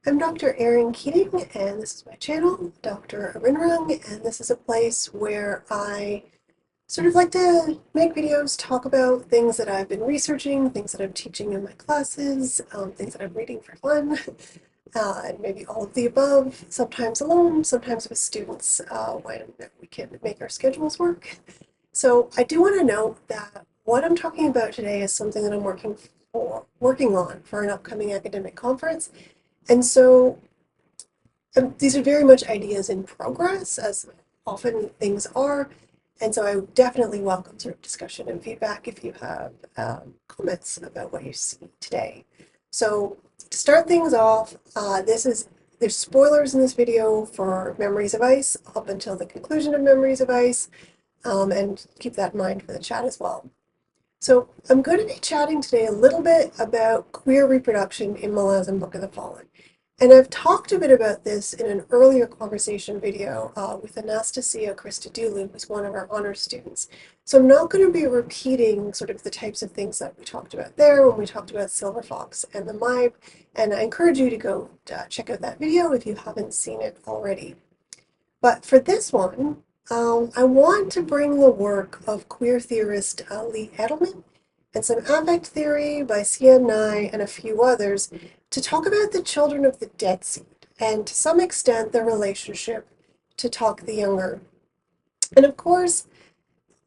I'm Dr. Erin Keating, and this is my channel, Dr. Arinrung, and this is a place where I sort of like to make videos, talk about things that I've been researching, things that I'm teaching in my classes, things that I'm reading for fun, and maybe all of the above, sometimes alone, sometimes with students when we can make our schedules work. So I do want to note that what I'm talking about today is something that I'm working on for an upcoming academic conference. And so these are very much ideas in progress, as often things are. And so I definitely welcome sort of discussion and feedback if you have comments about what you see today. So to start things off, there's spoilers in this video for Memories of Ice up until the conclusion of Memories of Ice, and keep that in mind for the chat as well. So I'm going to be chatting today a little bit about queer reproduction in Malazan Book of the Fallen. And I've talked a bit about this in an earlier conversation video with Anastasia Christodoulou, who's one of our honors students. So I'm not going to be repeating sort of the types of things that we talked about there when we talked about Silver Fox and the Mibe, and I encourage you to go check out that video if you haven't seen it already. But for this one, I want to bring the work of queer theorist Lee Edelman and some affect theory by Sianne Ngai and a few others to talk about the children of the Dead Seed and to some extent their relationship to Talk the Younger. And of course,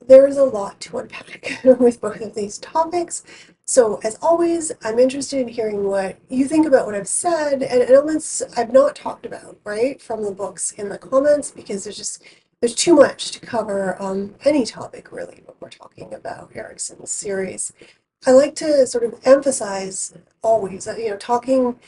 there's a lot to unpack with both of these topics. So as always, I'm interested in hearing what you think about what I've said and elements I've not talked about, right, from the books in the comments, because there's too much to cover any topic really when we're talking about Erikson's series. I like to sort of emphasize always that, talking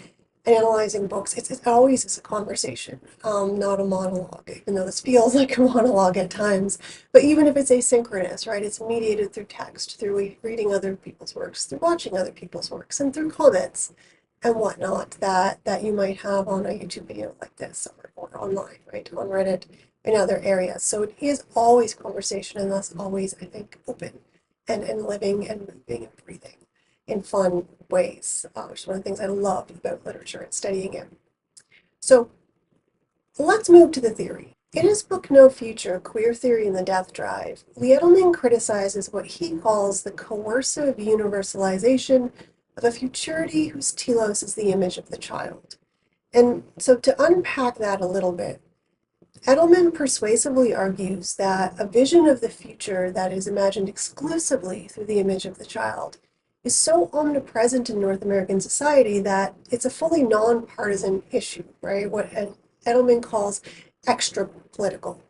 and analyzing books, it always is a conversation, not a monologue, even though this feels like a monologue at times. But even if it's asynchronous, right, it's mediated through text, through reading other people's works, through watching other people's works, and through comments and whatnot that you might have on a YouTube video like this or online, right, on Reddit and other areas. So it is always conversation, and thus always, I think, open and living and moving and breathing in fun ways, which is one of the things I love about literature and studying it. So let's move to the theory. In his book No Future, Queer Theory and the Death Drive, Lee Edelman criticizes what he calls the coercive universalization of a futurity whose telos is the image of the child. And so to unpack that a little bit, Edelman persuasively argues that a vision of the future that is imagined exclusively through the image of the child is so omnipresent in North American society that it's a fully nonpartisan issue, right? What Edelman calls extra-political.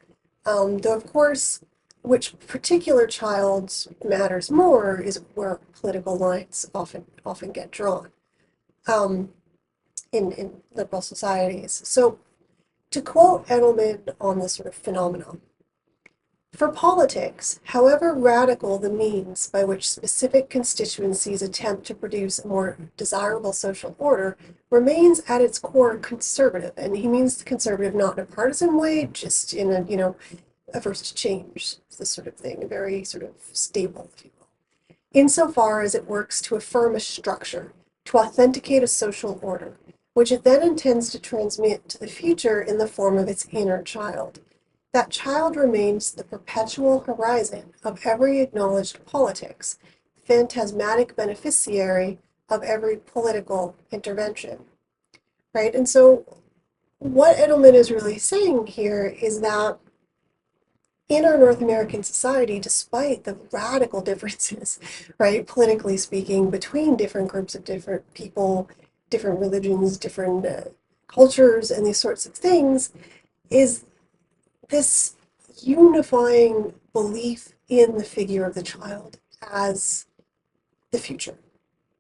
Though, of course, which particular child matters more is where political lines often get drawn in liberal societies. So, to quote Edelman on this sort of phenomenon, for politics, however radical the means by which specific constituencies attempt to produce a more desirable social order, remains at its core conservative. And he means conservative not in a partisan way, just in a, averse to change, this sort of thing, very sort of stable, if you will. Insofar as it works to affirm a structure, to authenticate a social order, which it then intends to transmit to the future in the form of its inner child. That child remains the perpetual horizon of every acknowledged politics, phantasmatic beneficiary of every political intervention, right? And so what Edelman is really saying here is that in our North American society, despite the radical differences, right, politically speaking, between different groups of different people, different religions, different cultures, and these sorts of things, is this unifying belief in the figure of the child as the future,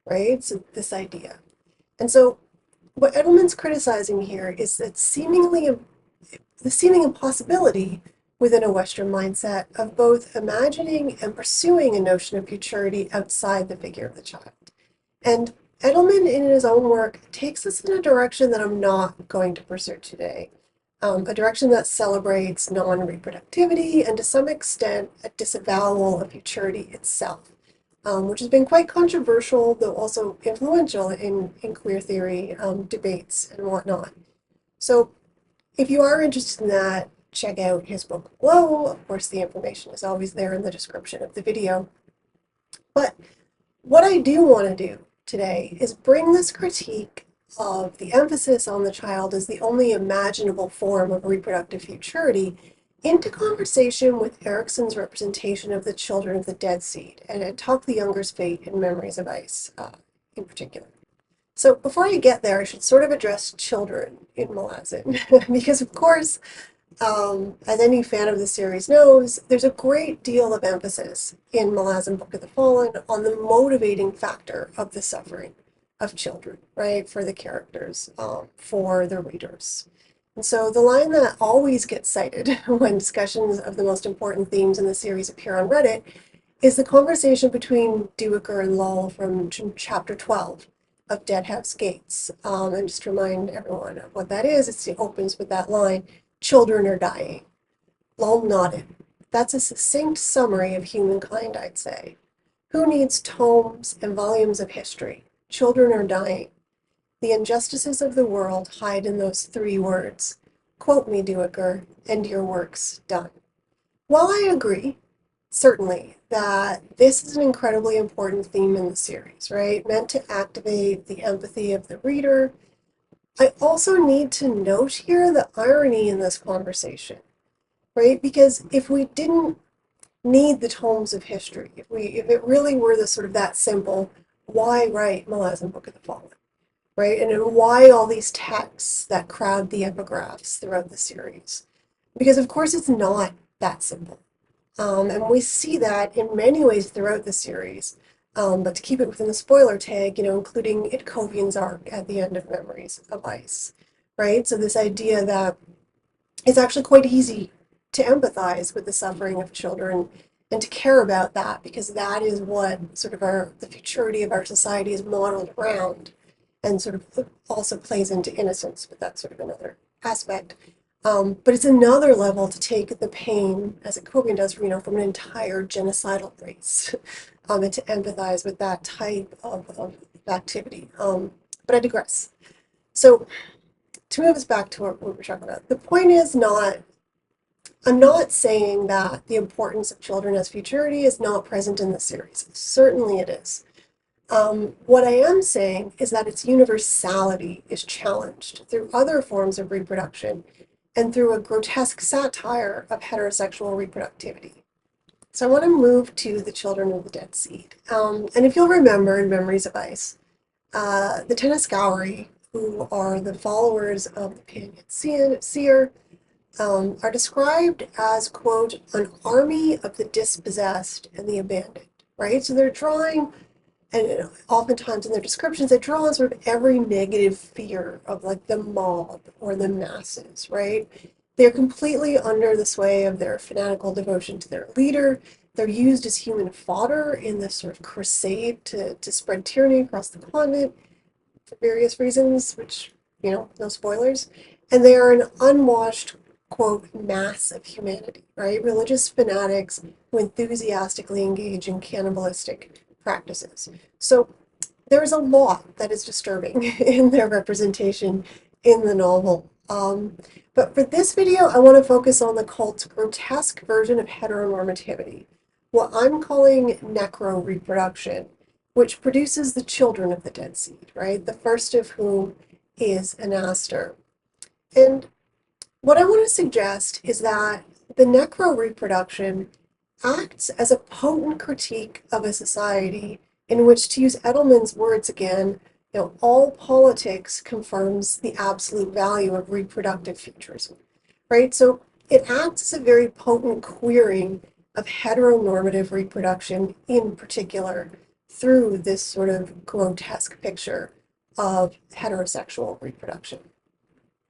right? So this idea. And so what Edelman's criticizing here is that the seeming impossibility within a Western mindset of both imagining and pursuing a notion of futurity outside the figure of the child. And Edelman, in his own work, takes us in a direction that I'm not going to pursue today. A direction that celebrates non-reproductivity and to some extent a disavowal of futurity itself. which has been quite controversial, though also influential in queer theory debates and whatnot. So if you are interested in that, check out his book below. Of course, the information is always there in the description of the video. But what I do want to do today is bring this critique of the emphasis on the child as the only imaginable form of reproductive futurity into conversation with Erikson's representation of the children of the dead seed, and talk the younger's fate in Memories of Ice in particular. So before I get there, I should sort of address children in Malazan, because of course, as any fan of the series knows, there's a great deal of emphasis in Malazan Book of the Fallen on the motivating factor of the suffering of children, right, for the characters, for the readers. And so the line that always gets cited when discussions of the most important themes in the series appear on Reddit is the conversation between Duiker and Lull from chapter 12 of Deadhouse Gates. And just to remind everyone of what that is, it opens with that line, "Children are dying." Lull nodded. That's a succinct summary of humankind, I'd say. Who needs tomes and volumes of history? Children are dying. The injustices of the world hide in those 3 words. Quote me, Duiker, and your work's done. While I agree, certainly, that this is an incredibly important theme in the series, right? Meant to activate the empathy of the reader. I also need to note here the irony in this conversation, right? Because if we didn't need the tomes of history, if it really were the sort of that simple, why write Malazan Book of the Fallen, right? And why all these texts that crowd the epigraphs throughout the series? Because of course it's not that simple. And we see that in many ways throughout the series. But to keep it within the spoiler tag, including Itkovian's arc at the end of Memories of Ice, right? So this idea that it's actually quite easy to empathize with the suffering of children and to care about that, because that is what sort of the futurity of our society is modeled around, and sort of also plays into innocence, but that's sort of another aspect. But it's another level to take the pain, as Itkovian does, from an entire genocidal race, and to empathize with that type of activity. But I digress. So to move us back to what we were talking about, the point is I'm not saying that the importance of children as futurity is not present in the series. Certainly it is. What I am saying is that its universality is challenged through other forms of reproduction and through a grotesque satire of heterosexual reproductivity. So I want to move to the children of the dead seed. And if you'll remember in Memories of Ice, the Tenescowry, who are the followers of the Panian seer, are described as, quote, an army of the dispossessed and the abandoned, right? So they're drawing, and oftentimes in their descriptions, they draw on sort of every negative fear of like the mob or the masses, right? They're completely under the sway of their fanatical devotion to their leader. They're used as human fodder in this sort of crusade to spread tyranny across the continent for various reasons, which, no spoilers. And they are an unwashed, quote, mass of humanity, right? Religious fanatics who enthusiastically engage in cannibalistic practices. So there is a lot that is disturbing in their representation in the novel. But for this video, I want to focus on the cult's grotesque version of heteronormativity, what I'm calling necro-reproduction, which produces the children of the dead seed, right? The first of whom is an aster. And what I want to suggest is that the necro-reproduction acts as a potent critique of a society in which, to use Edelman's words again, all politics confirms the absolute value of reproductive futurism, right? So it acts as a very potent queering of heteronormative reproduction in particular through this sort of grotesque picture of heterosexual reproduction.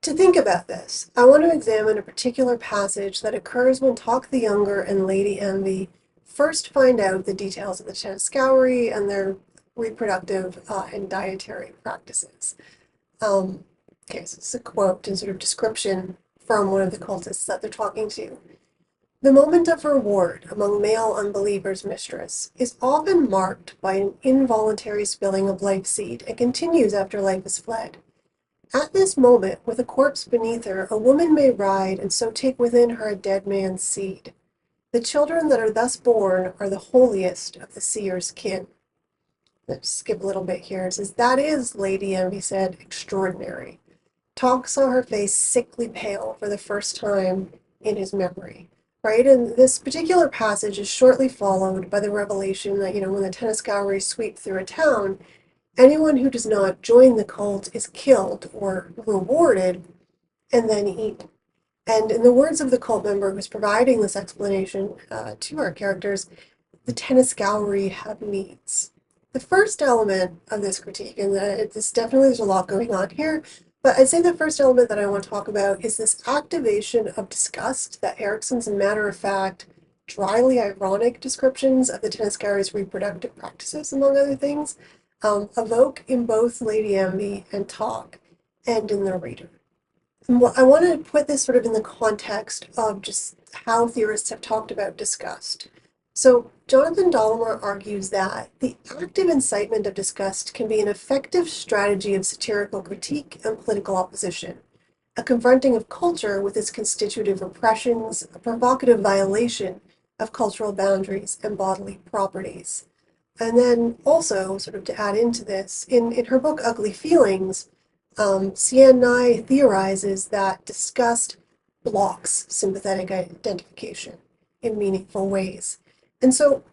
To think about this, I want to examine a particular passage that occurs when Talk the Younger and Lady Envy first find out the details of the Tenescowry and their reproductive and dietary practices. Okay, so it's a quote and sort of description from one of the cultists that they're talking to. The moment of reward among male unbelievers' mistress is often marked by an involuntary spilling of life seed and continues after life is fled. At this moment, with a corpse beneath her, a woman may ride and so take within her a dead man's seed. The children that are thus born are the holiest of the seer's kin. Let's skip a little bit here. It says, that is, Lady Envy said, extraordinary. Tonk saw her face sickly pale for the first time in his memory. Right? And this particular passage is shortly followed by the revelation that, when the Tenascowry sweep through a town, anyone who does not join the cult is killed or rewarded and then eaten. And in the words of the cult member who's providing this explanation to our characters, the Tenascowry have needs. The first element of this critique, and there's a lot going on here, but I'd say the first element that I want to talk about is this activation of disgust that Erikson's matter-of-fact, dryly ironic descriptions of the Tenascowry's reproductive practices, among other things, evoke in both Lady Envy and Tonk, and in the reader. And I want to put this sort of in the context of just how theorists have talked about disgust. So Jonathan Dollimore argues that the active incitement of disgust can be an effective strategy of satirical critique and political opposition, a confronting of culture with its constitutive repressions, a provocative violation of cultural boundaries and bodily properties. And then also, sort of to add into this, in her book Ugly Feelings, Sianne Ngai theorizes that disgust blocks sympathetic identification in meaningful ways. And so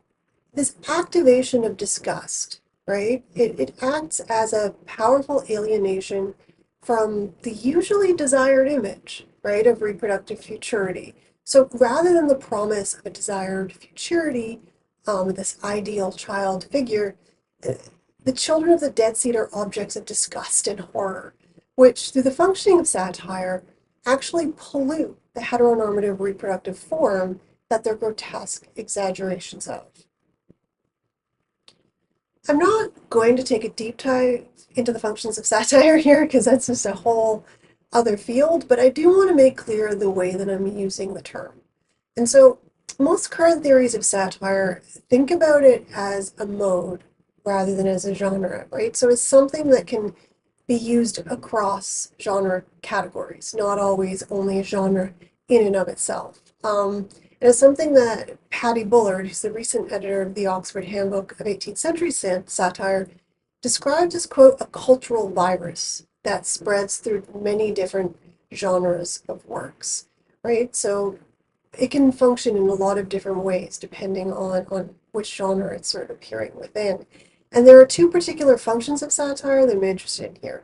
this activation of disgust, right, it acts as a powerful alienation from the usually desired image, right, of reproductive futurity. So rather than the promise of a desired futurity, this ideal child figure, the children of the dead seed are objects of disgust and horror, which, through the functioning of satire, actually pollute the heteronormative reproductive form that they're grotesque exaggerations of. I'm not going to take a deep dive into the functions of satire here, because that's just a whole other field, but I do want to make clear the way that I'm using the term. And so most current theories of satire think about it as a mode rather than as a genre, right? So it's something that can be used across genre categories, not always only a genre in and of itself. And it's something that Paddy Bullard, who's the recent editor of the Oxford Handbook of 18th-Century Satire, described as, quote, a cultural virus that spreads through many different genres of works, right? So it can function in a lot of different ways depending on which genre it's sort of appearing within. And there are two particular functions of satire that I'm interested in here.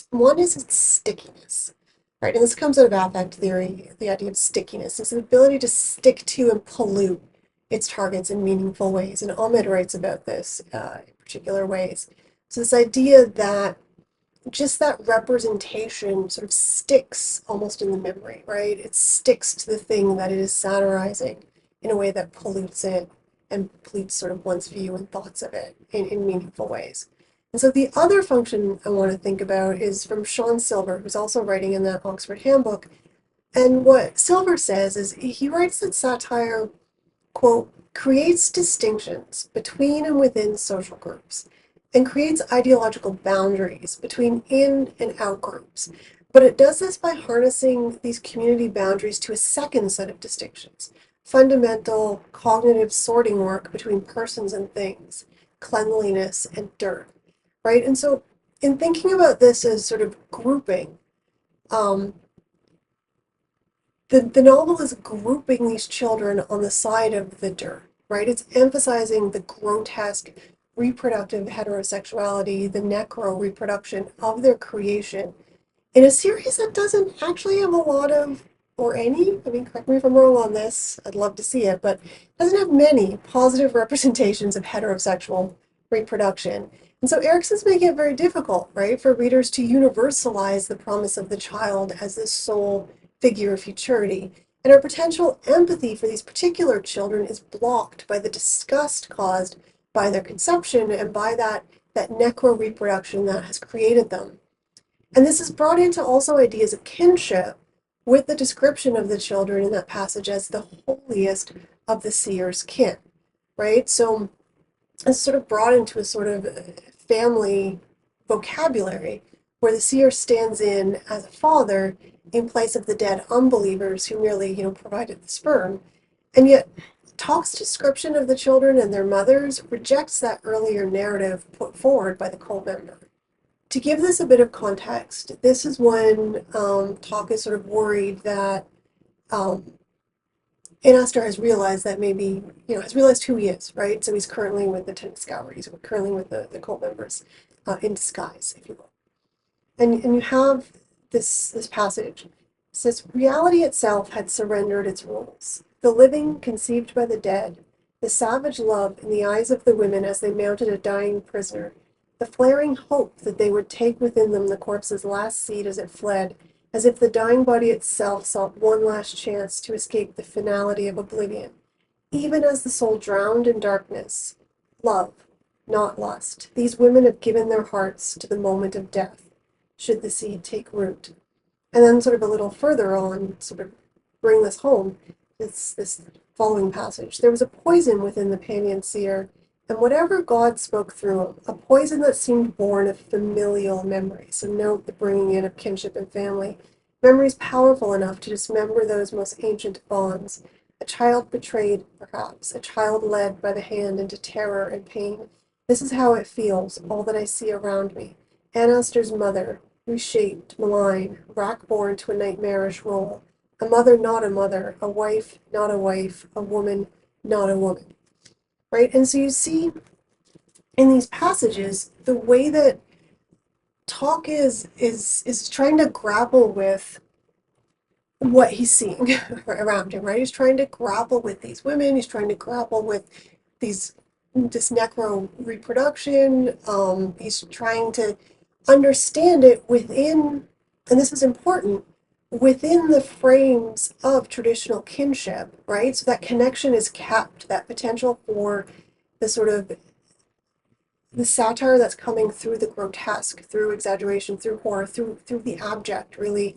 One is its stickiness, right? And this comes out of affect theory, the idea of stickiness. It's the ability to stick to and pollute its targets in meaningful ways. And Ahmed writes about this in particular ways. So this idea that just that representation sort of sticks almost in the memory, right? It sticks to the thing that it is satirizing in a way that pollutes it and pollutes sort of one's view and thoughts of it in meaningful ways. And so the other function I want to think about is from Sean Silver, who's also writing in that Oxford Handbook. And what Silver says is he writes that satire, quote, creates distinctions between and within social groups and creates ideological boundaries between in and out groups. But it does this by harnessing these community boundaries to a second set of distinctions, fundamental cognitive sorting work between persons and things, cleanliness and dirt, right? And so in thinking about this as sort of grouping, the novel is grouping these children on the side of the dirt, right? It's emphasizing the grotesque reproductive heterosexuality, the necro-reproduction of their creation in a series that doesn't actually have a lot of, or any, I mean, correct me if I'm wrong on this, I'd love to see it, but doesn't have many positive representations of heterosexual reproduction. And so Erikson's making it very difficult, right, for readers to universalize the promise of the child as this sole figure of futurity. And our potential empathy for these particular children is blocked by the disgust caused by their conception and by that necro-reproduction that has created them. And this is brought into also ideas of kinship with the description of the children in that passage as the holiest of the seer's kin, right? So it's sort of brought into a sort of family vocabulary where the seer stands in as a father in place of the dead unbelievers who merely, provided the sperm. And yet, Talk's description of the children and their mothers rejects that earlier narrative put forward by the cult member. To give this a bit of context, this is when Talk is sort of worried that Anastar has realized that maybe, has realized who he is, right? So he's currently with the Ten Scour, he's currently with the cult members in disguise, if you will. And you have this passage. It says, reality itself had surrendered its rules. The living conceived by the dead, the savage love in the eyes of the women as they mounted a dying prisoner, the flaring hope that they would take within them the corpse's last seed as it fled, as if the dying body itself sought one last chance to escape the finality of oblivion. Even as the soul drowned in darkness, love, not lust, these women have given their hearts to the moment of death, should the seed take root. And then sort of a little further on, sort of bring this home, it's this following passage. There was a poison within the Panian seer, and whatever God spoke through him, a poison that seemed born of familial memory. So note the bringing in of kinship and family. Memories powerful enough to dismember those most ancient bonds. A child betrayed, perhaps, a child led by the hand into terror and pain. This is how it feels, all that I see around me. Anastar's mother, reshaped, malign, rack-born to a nightmarish role. A mother not a mother, a wife not a wife, a woman not a woman. Right? And so you see in these passages the way that Talk is trying to grapple with what he's seeing around him, right? He's trying to grapple with these women, he's trying to grapple with this necro-reproduction, he's trying to understand it within, and this is important, within the frames of traditional kinship, right? So that connection is kept, that potential for the sort of the satire that's coming through the grotesque, through exaggeration, through horror, through the abject, really,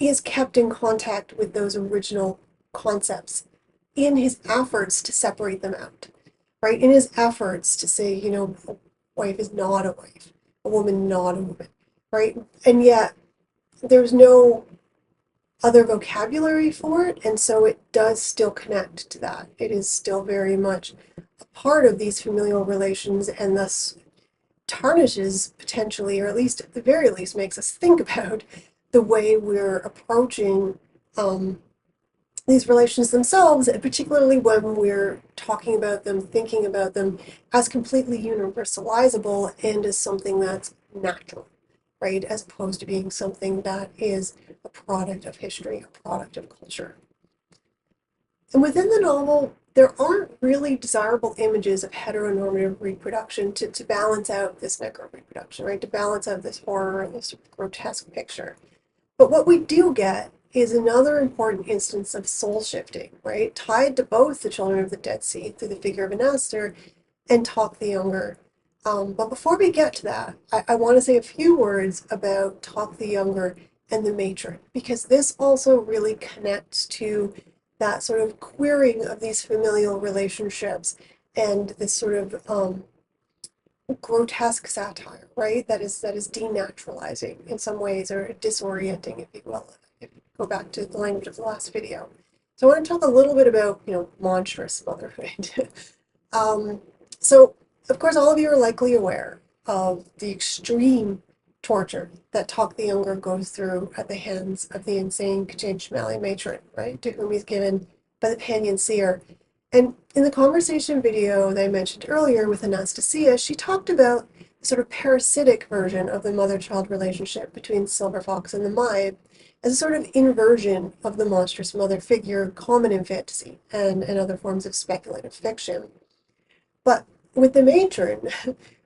is kept in contact with those original concepts in his efforts to separate them out, right? In his efforts to say, a wife is not a wife, a woman not a woman, right? And yet there's no other vocabulary for it, and so it does still connect to that. It is still very much a part of these familial relations, and thus tarnishes potentially, or at least at the very least makes us think about the way we're approaching these relations themselves, particularly when we're talking about them, thinking about them as completely universalizable and as something that's natural, right? As opposed to being something that is a product of history, a product of culture. And within the novel, there aren't really desirable images of heteronormative reproduction to balance out this necro-reproduction, right? To balance out this horror, this grotesque picture. But what we do get is another important instance of soul shifting, right? Tied to both the children of the Dead Sea through the figure of Anastar and Talk the Younger. But before we get to that, I want to say a few words about Talk the Younger and the matron, because this also really connects to that sort of queering of these familial relationships and this sort of grotesque satire, right? That is denaturalizing in some ways, or disorienting, if you will, if you go back to the language of the last video. So I want to talk a little bit about, monstrous motherhood. So, of course, all of you are likely aware of the extreme torture that Talk the Younger goes through at the hands of the insane Kachin matron, right, to whom he's given by the Panian seer. And in the conversation video that I mentioned earlier with Anastasia, she talked about the sort of parasitic version of the mother-child relationship between Silver Fox and the Maib as a sort of inversion of the monstrous mother figure common in fantasy and other forms of speculative fiction. But with the matron,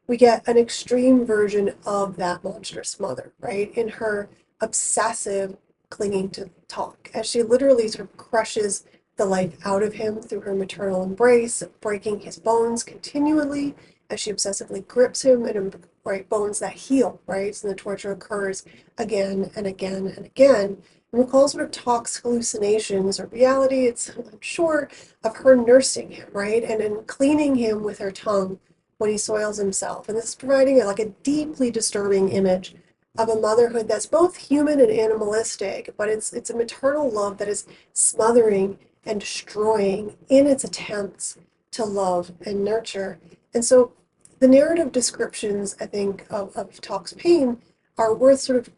we get an extreme version of that monstrous mother, right? In her obsessive clinging to Talk, as she literally sort of crushes the life out of him through her maternal embrace, breaking his bones continually as she obsessively grips him and right bones that heal, right? And the torture occurs again and again and again. And recalls sort of Talk's hallucinations or reality, it's, I'm sure, of her nursing him, right? And then cleaning him with her tongue when he soils himself. And this is providing like a deeply disturbing image of a motherhood that's both human and animalistic, but it's a maternal love that is smothering and destroying in its attempts to love and nurture. And so the narrative descriptions, I think, of Talk's pain are worth sort of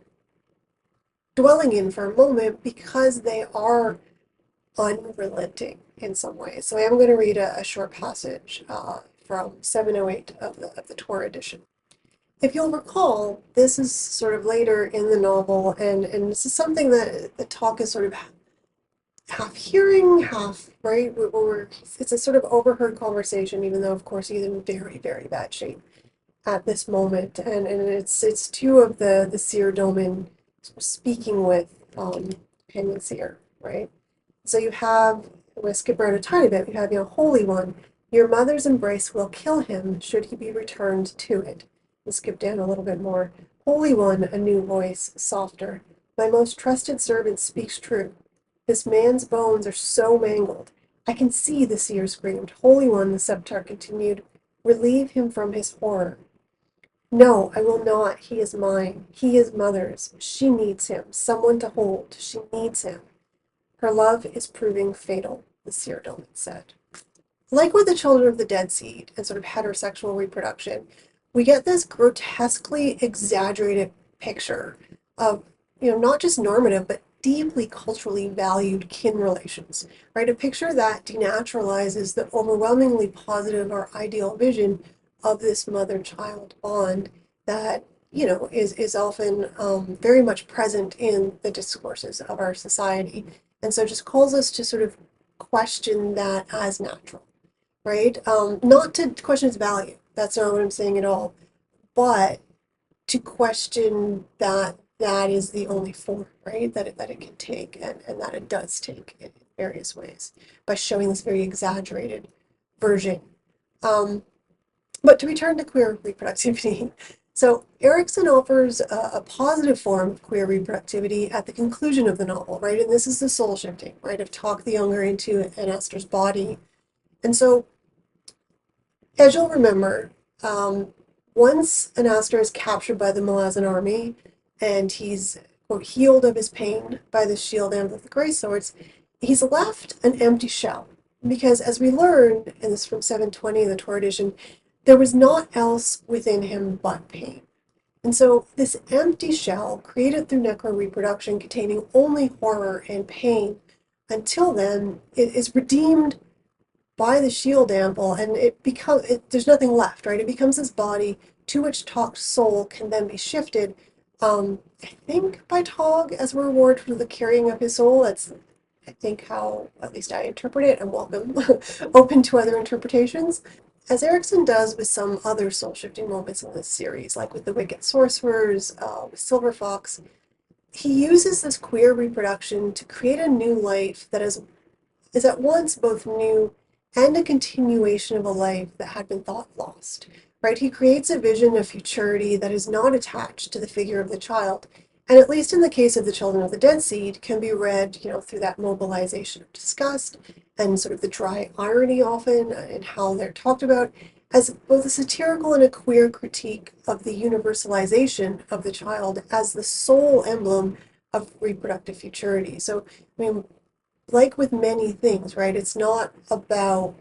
dwelling in for a moment because they are unrelenting in some ways. So I am going to read a short passage from 708 of the Torah edition. If you'll recall, this is sort of later in the novel, and this is something that the Talk is sort of half hearing, half, right? It's a sort of overheard conversation, even though, of course, he's in very, very bad shape at this moment. And it's two of the seer Domin speaking with Penguin Seer, right? So you have, I'm going to skip around a tiny bit, you have, Holy One, your mother's embrace will kill him should he be returned to it. We'll skip down a little bit more. Holy One, a new voice, softer. My most trusted servant speaks true. This man's bones are so mangled. I can see, the seer screamed. Holy One, the Septar continued, relieve him from his horror. No, I will not. He is mine. He is mother's. She needs him. Someone to hold. She needs him. Her love is proving fatal, the seer Domin said. Like with the children of the dead seed and sort of heterosexual reproduction, we get this grotesquely exaggerated picture of, not just normative, but deeply culturally valued kin relations, right? A picture that denaturalizes the overwhelmingly positive or ideal vision of this mother-child bond that, is often very much present in the discourses of our society. And so just calls us to sort of question that as natural, right? Not to question its value. That's not what I'm saying at all. But to question that that is the only form, right? That it can take and that it does take in various ways by showing this very exaggerated version. But to return to queer reproductivity, so Erikson offers a positive form of queer reproductivity at the conclusion of the novel, right? And this is the soul shifting, right? Of Talk the Younger into an Esther's body. And so, as you'll remember, once an Aster is captured by the Malazan army and he's, quote, healed of his pain by the shield and with the gray swords, he's left an empty shell. Because as we learned, and this is from 720 in the Torah edition, there was naught else within him but pain. And so this empty shell, created through necro-reproduction, containing only horror and pain, until then, it is redeemed by the shield ample, and there's nothing left, right? It becomes this body to which Talk's soul can then be shifted, I think by Tog as a reward for the carrying of his soul. That's, I think, how at least I interpret it. I'm welcome, open to other interpretations. As Erikson does with some other soul-shifting moments in this series, like with the Wicked Sorcerers, with Silver Fox, he uses this queer reproduction to create a new life that is at once both new and a continuation of a life that had been thought lost, right? He creates a vision of futurity that is not attached to the figure of the child, and at least in the case of the children of the dead seed, can be read, through that mobilization of disgust and sort of the dry irony often in how they're talked about as both a satirical and a queer critique of the universalization of the child as the sole emblem of reproductive futurity. So, I mean, like with many things, right, it's not about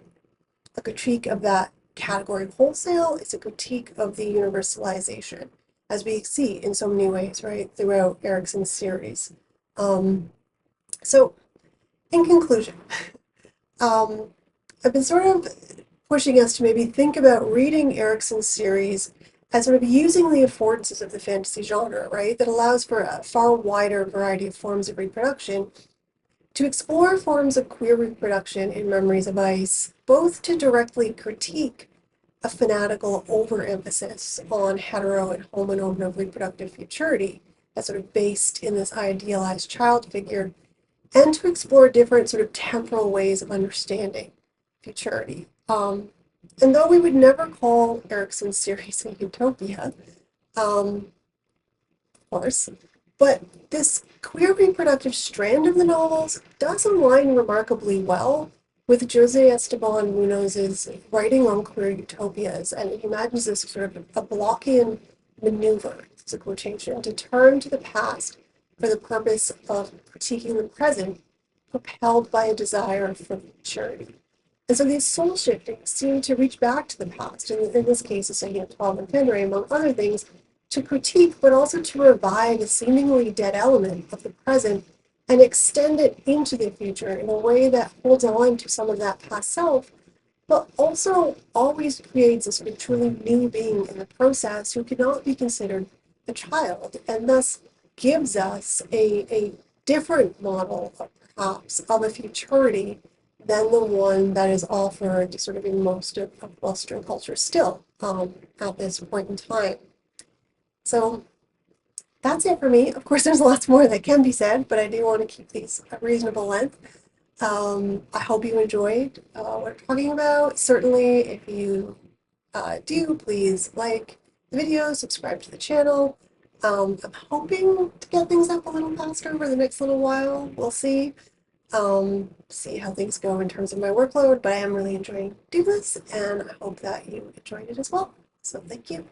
a critique of that category wholesale, it's a critique of the universalization, as we see in so many ways, right, throughout Erikson's series. So, in conclusion, I've been sort of pushing us to maybe think about reading Erikson's series as sort of using the affordances of the fantasy genre, right, that allows for a far wider variety of forms of reproduction, to explore forms of queer reproduction in Memories of Ice, both to directly critique a fanatical overemphasis on hetero and homonormative reproductive futurity that's sort of based in this idealized child figure, and to explore different sort of temporal ways of understanding futurity. And though we would never call Erikson's series a utopia, of course, but this queer reproductive strand of the novels does align remarkably well with Jose Esteban Munoz's writing on queer utopias, and he imagines this sort of a Blockian maneuver, it's a quotation, to turn to the past for the purpose of critiquing the present, propelled by a desire for futurity. And so these soul shiftings seem to reach back to the past, and in this case, it's saying Tom and Penry, among other things, to critique, but also to revive a seemingly dead element of the present and extend it into the future in a way that holds on to some of that past self, but also always creates a sort of truly new being in the process who cannot be considered a child, and thus gives us a different model, perhaps, of a futurity than the one that is offered sort of in most of Western culture still at this point in time. So that's it for me. Of course, there's lots more that can be said, but I do want to keep these a reasonable length. I hope you enjoyed what I'm talking about. Certainly, if you do, please like the video, subscribe to the channel. I'm hoping to get things up a little faster over the next little while. We'll see. See how things go in terms of my workload, but I am really enjoying doing this, and I hope that you enjoyed it as well. So thank you.